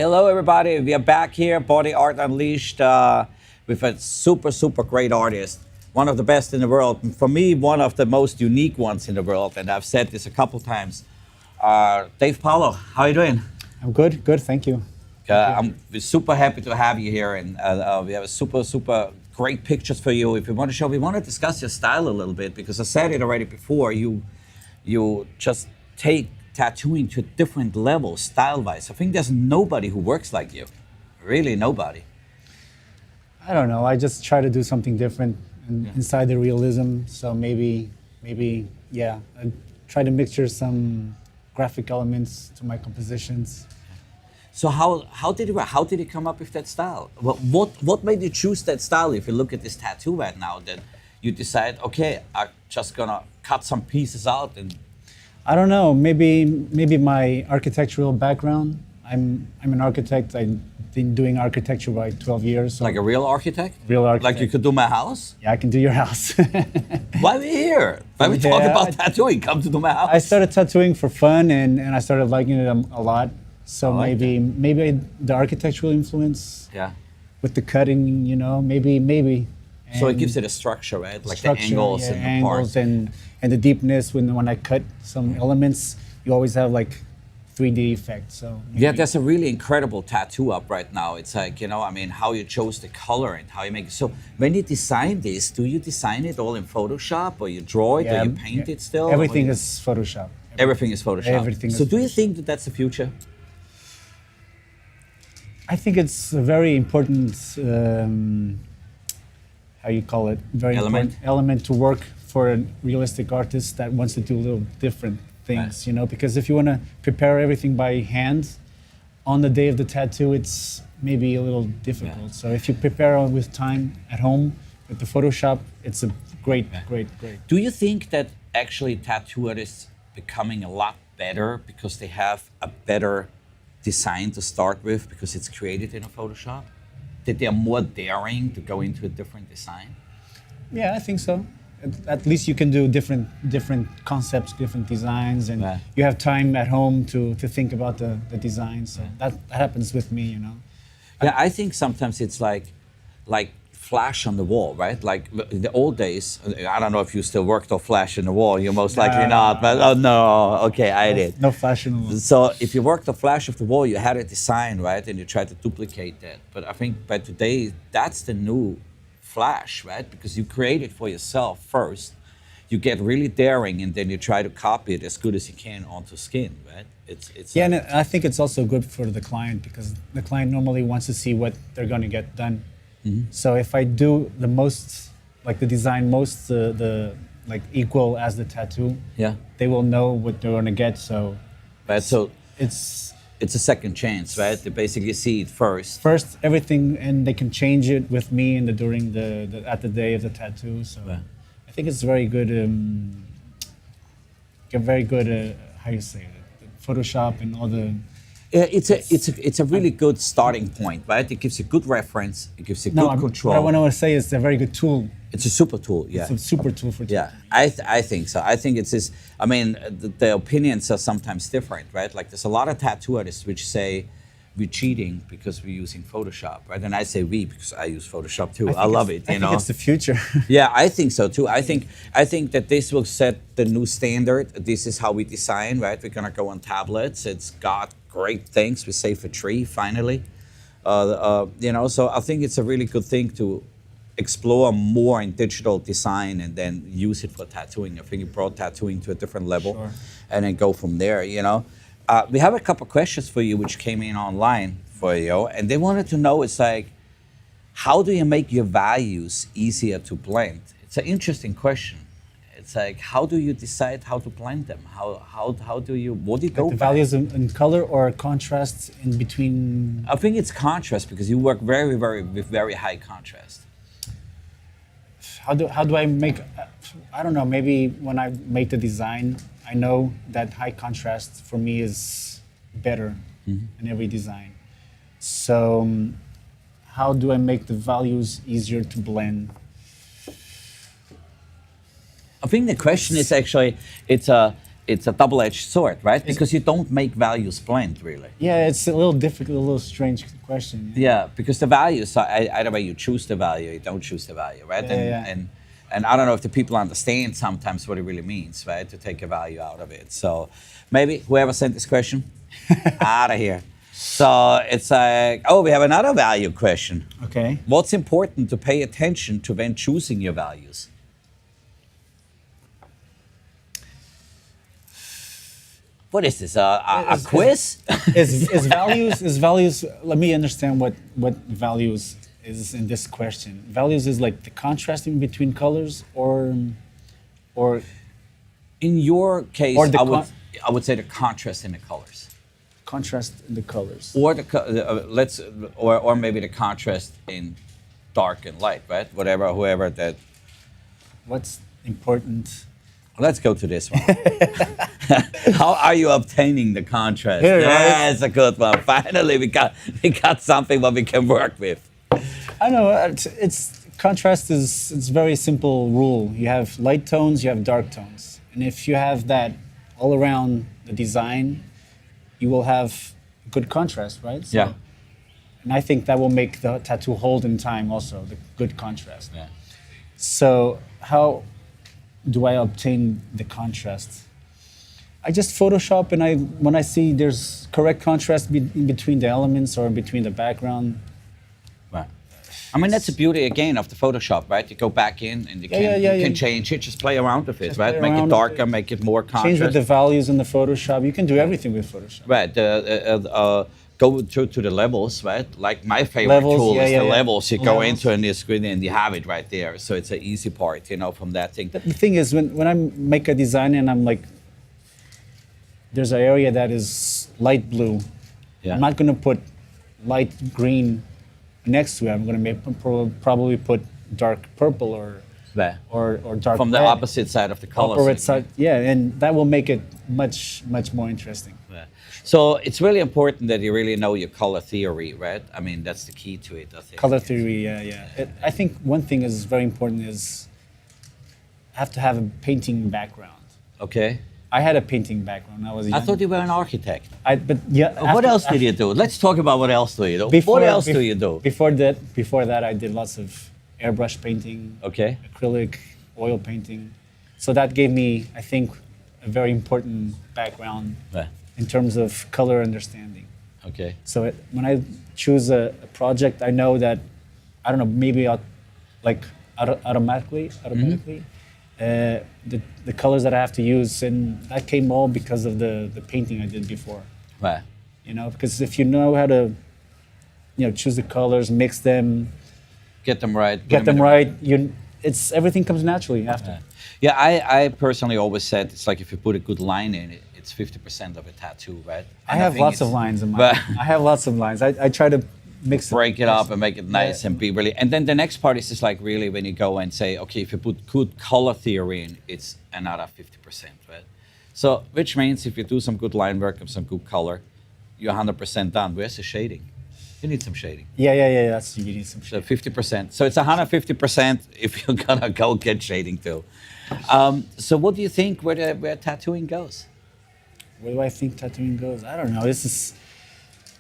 Hello, everybody. We are back here, Body Art Unleashed, with a super great artist. One of the best in the world. For me, one of the most unique ones in the world. And I've said this a couple times. Paulo, how are you doing? I'm good, thank you. I'm super happy to have you here. And we have a super great pictures for you. If you want to show, we want to discuss your style a little bit because I said it already before. You just take tattooing to a different level, style-wise. I think there's nobody who works like you. Really, nobody. I don't know, I just try to do something different inside the realism. So maybe, yeah, I try to mixture some graphic elements to my compositions. So how did it come up with that style? What made you choose that style? If you look at this tattoo right now, that you decide, okay, I'm just gonna cut some pieces out and. I don't know. Maybe my architectural background. I'm an architect. I've been doing architecture by 12 years. So like a real architect? Real architect. Like you could do my house? Yeah, I can do your house. Why are we here? Why are we talking about tattooing? Come to do my house. I started tattooing for fun, and I started liking it a lot. So like maybe the architectural influence. Yeah. With the cutting, maybe. So it gives it a structure, right? Like structure, the angles and the angles parts. And the deepness. When I cut some elements, you always have like 3D effect. So yeah, there's a really incredible tattoo up right now. It's like, how you chose the color and how you make it. So when you design this, do you design it all in Photoshop or you draw it or you paint it still? Everything is Photoshop. Everything is Photoshop. Everything. So do you think that that's the future? I think it's a very important, how you call it, very important element to work for a realistic artist that wants to do a little different things, because if you want to prepare everything by hand on the day of the tattoo, it's maybe a little difficult. Yeah. So if you prepare with time at home with the Photoshop, it's a great. Do you think that actually tattoo artists becoming a lot better because they have a better design to start with because it's created in a Photoshop? That they are more daring to go into a different design? Yeah, I think so. At least you can do different concepts, different designs, and you have time at home to think about the design. So that happens with me, Yeah, I think sometimes it's like flash on the wall, right? Like in the old days, I don't know if you still worked on flash on the wall, you're most likely not, but oh no, okay, I did. No flash on the wall. So if you worked the flash of the wall, you had a design, right? And you tried to duplicate that. But I think by today, that's the new flash, right? Because you create it for yourself first, you get really daring, and then you try to copy it as good as you can onto skin, right? It's yeah, and I think it's also good for the client because the client normally wants to see what they're going to get done. Mm-hmm. So if I do the most, like the design most the like equal as the tattoo, they will know what they're gonna get. So, right. So it's a second chance, right? They basically see it first. First everything, and they can change it with me during the at the day of the tattoo. So I think it's very good. How you say it? Photoshop and all the. It's a really good starting point, right? It gives you good reference. It gives you good control. What I want to say is it's a very good tool. It's a super tool, yeah. It's a super tool for tattooing. Yeah, I think so. I think it's this. I mean, the opinions are sometimes different, right? Like there's a lot of tattoo artists which say we're cheating because we're using Photoshop, right? And I say we because I use Photoshop too. I love it. I think it's the future. Yeah, I think so too. I think that this will set the new standard. This is how we design, right? We're gonna go on tablets. It's got great things. We save a tree finally. So I think it's a really good thing to explore more in digital design and then use it for tattooing. I think it brought tattooing to a different level, and then go from there. We have a couple questions for you which came in online for you, and they wanted to know, it's like, how do you make your values easier to blend? It's an interesting question. It's like, how do you decide how to blend them? What do you go the values in color or contrast in between? I think it's contrast because you work with very high contrast. How do I make, I don't know, maybe when I make the design, I know that high contrast for me is better in every design. So how do I make the values easier to blend? I think the question is actually, it's it's a double-edged sword, right? Because you don't make values blend, really. Yeah, it's a little difficult, a little strange question. Yeah, because the values, either way you choose the value, you don't choose the value, right? And I don't know if the people understand sometimes what it really means, right? To take a value out of it. So maybe whoever sent this question, out of here. So it's like, oh, we have another value question. Okay. What's important to pay attention to when choosing your values? What is this? A quiz? Is values? Let me understand what values is in this question. Values is like the contrasting between colors, or In your case, Or the I would say the contrast in the colors, contrast in the colors. or or maybe the contrast in dark and light, right? Whoever that. What's important? Let's go to this one. How are you obtaining the contrast? Here, right? That's a good one. Finally, we got something what we can work with. I know it's contrast is it's very simple rule. You have light tones, you have dark tones, and if you have that all around the design, you will have good contrast, right? So, Yeah. And I think that will make the tattoo hold in time also, the good contrast. Yeah. So how do I obtain the contrast? I just Photoshop, and when I see there's correct contrast in between the elements or between the background. Right. I mean, that's the beauty again of the Photoshop, right? You go back in and you can change it, just play around with it, Just right? play Make around it with darker, it. make it more Change with contrast. the values in the Photoshop. You can do everything with Photoshop. Right. Go to the levels, right? Like my favorite Levels, tool yeah, is yeah, the yeah. levels. You go Levels. into a screen and you have it right there. So it's an easy part, from that thing. The thing is, when I make a design and I'm like, there's an area that is light blue. Yeah. I'm not going to put light green next to it. I'm going to probably put dark purple There. or dark From the red. opposite side of the color. Opposite side, yeah, and that will make it much more interesting. Yeah. So it's really important that you really know your color theory, right? I mean, that's the key to it, I think. Color theory, yeah. I think one thing is very important is have to have a painting background. Okay. I had a painting background. I was young. I thought you were an architect. But yeah. What else did you do? Let's talk about what else do you do. What else do you do? Before that, I did lots of airbrush painting, Okay. acrylic, oil painting. So that gave me, I think, a very important background Yeah. in terms of color understanding. Okay. So when I choose a project, I know that, I don't know, maybe I'll, like automatically, the colors that I have to use, and that came all because of the painting I did before. Right. Because if you know how to, choose the colors, mix them, Get them right. get them right, everything comes naturally after. Yeah, I personally always said it's like if you put a good line in it, it's 50% of a tattoo, right? I And have think lots of it's- lines in mine. but- I have lots of lines. I try to mix break it up and make it nice Yeah. and be really. And then the next part is just like really when you go and say, okay, if you put good color theory in, it's another 50%, right? So which means if you do some good line work and some good color, you're 100% done. Where's the shading? You need some shading. Yeah. That's you need some So shit. 50%. So it's 150% if you're gonna go get shading too. So what do you think where tattooing goes? Where do I think tattooing goes? I don't know. This is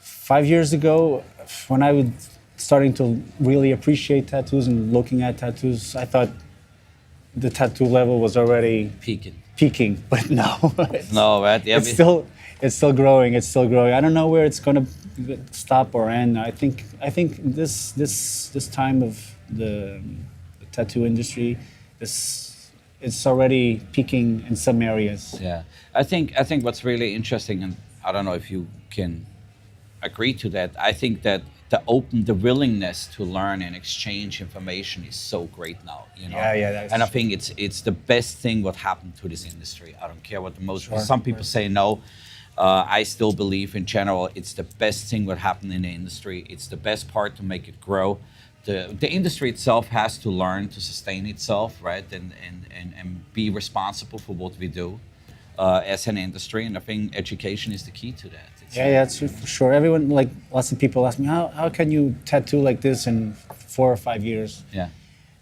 5 years ago when I was starting to really appreciate tattoos and looking at tattoos. I thought the tattoo level was already Peaking. but no. No, right? Yeah, It's still growing. It's still growing. I don't know where it's going to stop or end. I think this time of the tattoo industry, it's already peaking in some areas. Yeah, I think what's really interesting, and I don't know if you can agree to that. I think that the willingness to learn and exchange information is so great now. Yeah, that's And I true. think it's the best thing what happened to this industry. I don't care what the most. Sure. Some people say no. I still believe in general it's the best thing what happened in the industry. It's the best part to make it grow. The industry itself has to learn to sustain itself, right, and be responsible for what we do as an industry. And I think education is the key to that. Yeah, that's for sure. Everyone, like lots of people ask me, how can you tattoo like this in 4 or 5 years? Yeah,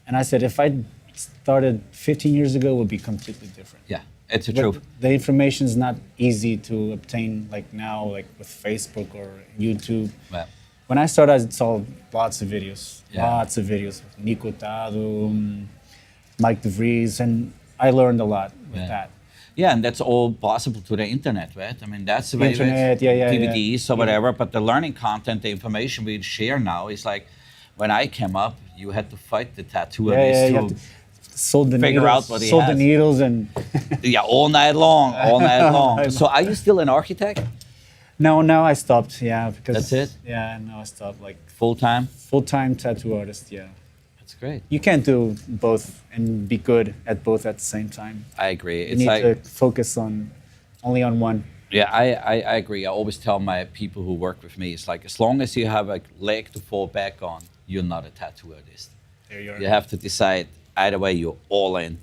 And I said, if I started 15 years ago, it would be completely different. yeah, It's the but truth. the information is not easy to obtain like now, like with Facebook or YouTube. Well, When I started, I saw lots of videos, Yeah. lots of videos. Nico Tado, Mike DeVries, and I learned a lot with Yeah. that. yeah, and that's all possible to the internet, right? I mean, that's the The way internet, yeah, yeah, yeah. DVDs or whatever. But the learning content, the information we share now is like when I came up, you had to fight the tattoo Yeah, yeah, you to have to sold the figure needles, out what he sold the has. needles, and yeah, all night long, all night long. I So are you still an architect? no, now I stopped. Yeah, because That's it? Yeah, now I stopped. Like Full time? full-time tattoo artist. Yeah, That's great. you can't do both and be good at both at the same time. I agree. You It's need like to focus on only on one. yeah, I agree. I always tell my people who work with me, it's like as long as you have a leg to fall back on, you're not a tattoo artist. There you are. You have to decide either way you're all in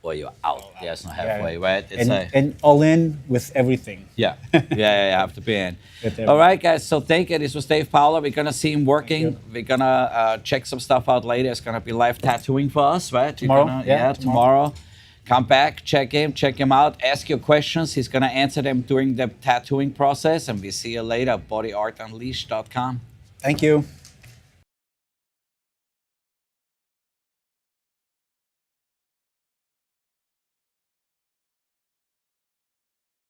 or you're out. There's no halfway, right? It's and all in with everything. yeah, yeah, you have to be in. With everything. All right, guys. So thank you. This was Dave Paulo. We're gonna see him working. We're gonna check some stuff out later. It's gonna be live tattooing for us, right? We're Tomorrow? gonna- Yeah, tomorrow. Come back, check him out, ask your questions. He's gonna answer them during the tattooing process, and we see you later. BodyArtUnleashed.com. Thank you.